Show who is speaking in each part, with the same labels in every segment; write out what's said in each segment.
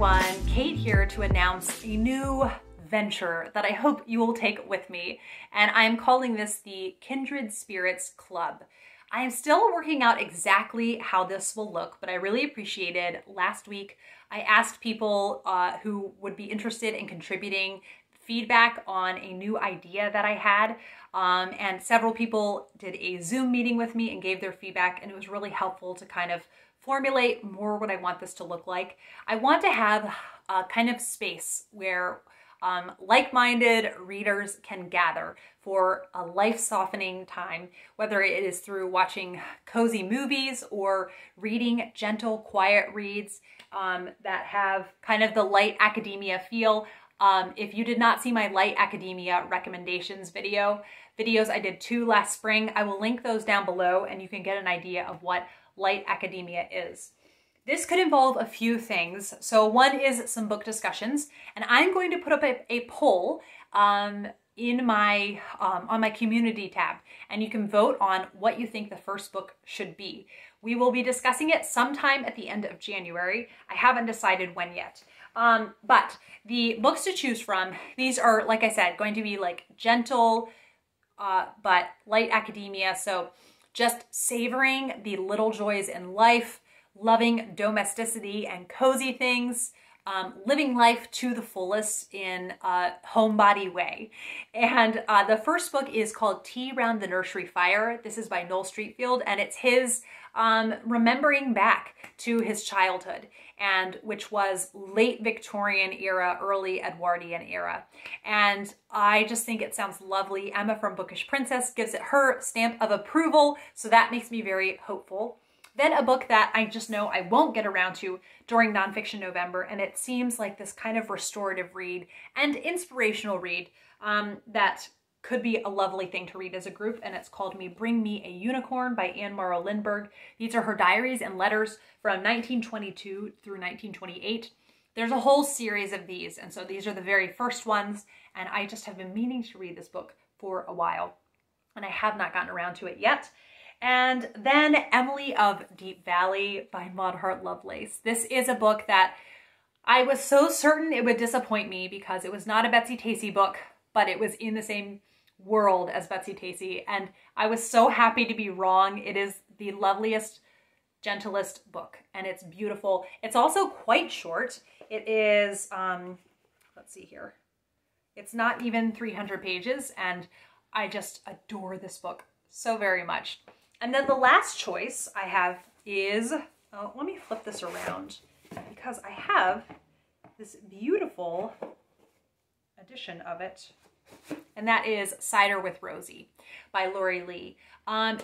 Speaker 1: everyone, Kate here to announce a new venture that I hope you will take with me, and I'm calling this the Kindred Spirits Club. I am still working out exactly how this will look, but I really appreciated last week I asked people who would be interested in contributing feedback on a new idea that I had, and several people did a Zoom meeting with me and gave their feedback, and it was really helpful to kind of formulate more what I want this to look like. I want to have a kind of space where like-minded readers can gather for a life-softening time, whether it is through watching cozy movies or reading gentle, quiet reads that have kind of the light academia feel. If you did not see my light academia recommendations videos, I did 2 last spring. I will link those down below and you can get an idea of what light academia is. This could involve a few things. So one is some book discussions, and I'm going to put up a poll in my on my community tab, and you can vote on what you think the first book should be. We will be discussing it sometime at the end of January. I haven't decided when yet. But the books to choose from, these are, like I said, going to be like gentle but light academia. So just savoring the little joys in life, loving domesticity and cozy things, living life to the fullest in a homebody way. And the first book is called Tea Round the Nursery Fire. This is by Noel Streatfeild, and it's his remembering back to his childhood, and which was late Victorian era, early Edwardian era. And I just think it sounds lovely. Emma from Bookish Princess gives it her stamp of approval, so that makes me very hopeful. Then a book that I just know I won't get around to during Nonfiction November, and it seems like this kind of restorative read and inspirational read that could be a lovely thing to read as a group, and it's called Bring Me a Unicorn by Anne Morrow Lindbergh. These are her diaries and letters from 1922 through 1928. There's a whole series of these, and so these are the very first ones, and I just have been meaning to read this book for a while, and I have not gotten around to it yet. And then Emily of Deep Valley by Maud Hart Lovelace. This is a book that I was so certain it would disappoint me because it was not a Betsy Tacy book, but it was in the same world as Betsy Tacy, and I was so happy to be wrong. It is the loveliest, gentlest book, and it's beautiful. It's also quite short. It is, let's see here. It's not even 300 pages, and I just adore this book so very much. And then the last choice I have is, oh, let me flip this around because I have this beautiful edition of it, and that is Cider with Rosie by Laurie Lee.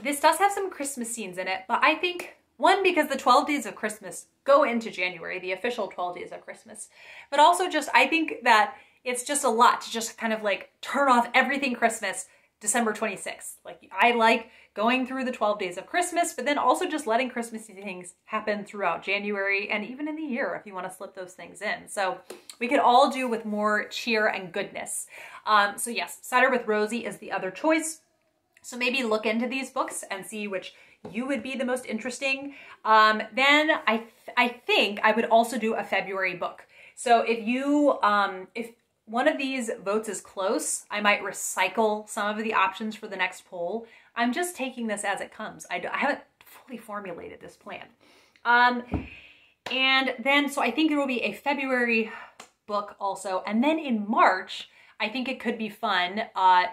Speaker 1: This does have some Christmas scenes in it, but I think, one, because the 12 days of Christmas go into January, the official 12 days of Christmas, but also just, I think that it's just a lot to just kind of like turn off everything Christmas December 26th. Like, I like going through the 12 days of Christmas, but then also just letting Christmassy things happen throughout January and even in the year if you want to slip those things in. So we could all do with more cheer and goodness. So yes, Cider with Rosie is the other choice. So maybe look into these books and see which you would be the most interesting. Then I think I would also do a February book. So if you, if one of these votes is close, I might recycle some of the options for the next poll. I'm just taking this as it comes. I haven't fully formulated this plan. And then, so I think there will be a February book also. And then in March, I think it could be fun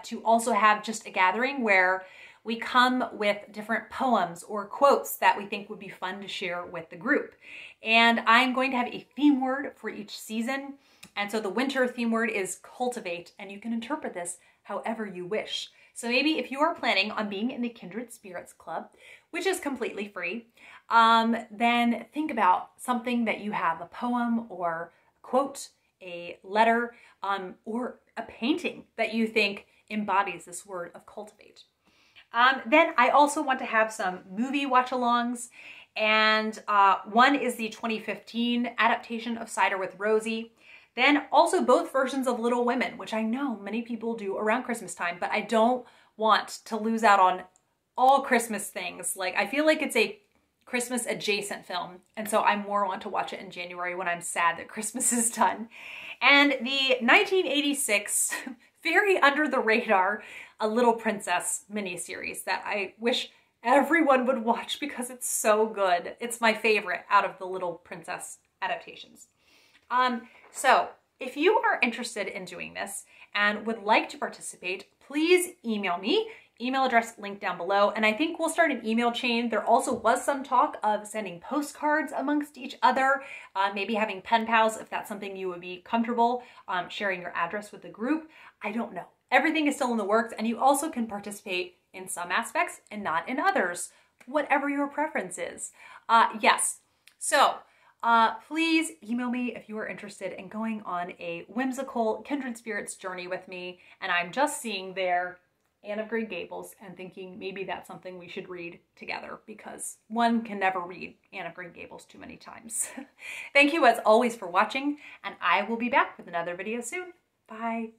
Speaker 1: to also have just a gathering where we come with different poems or quotes that we think would be fun to share with the group. And I'm going to have a theme word for each season. And so the winter theme word is cultivate, and you can interpret this however you wish. So maybe if you are planning on being in the Kindred Spirits Club, which is completely free, then think about something that you have, a poem or a quote, a letter, or a painting that you think embodies this word of cultivate. Then I also want to have some movie watch-alongs, and one is the 2015 adaptation of Cider with Rosie. Then also both versions of Little Women, which I know many people do around Christmas time, but I don't want to lose out on all Christmas things. Like, I feel like it's a Christmas adjacent film. And so I more want to watch it in January when I'm sad that Christmas is done. And the 1986, very under the radar, A Little Princess miniseries that I wish everyone would watch because it's so good. It's my favorite out of the Little Princess adaptations. So if you are interested in doing this and would like to participate, please email me. Email address linked down below. And I think we'll start an email chain. There also was some talk of sending postcards amongst each other, maybe having pen pals if that's something you would be comfortable sharing your address with the group. I don't know. Everything is still in the works, and you also can participate in some aspects and not in others, whatever your preference is. Yes. So please email me if you are interested in going on a whimsical Kindred Spirits journey with me. And I'm just seeing there Anne of Green Gables and thinking maybe that's something we should read together because one can never read Anne of Green Gables too many times. Thank you as always for watching, and I will be back with another video soon. Bye.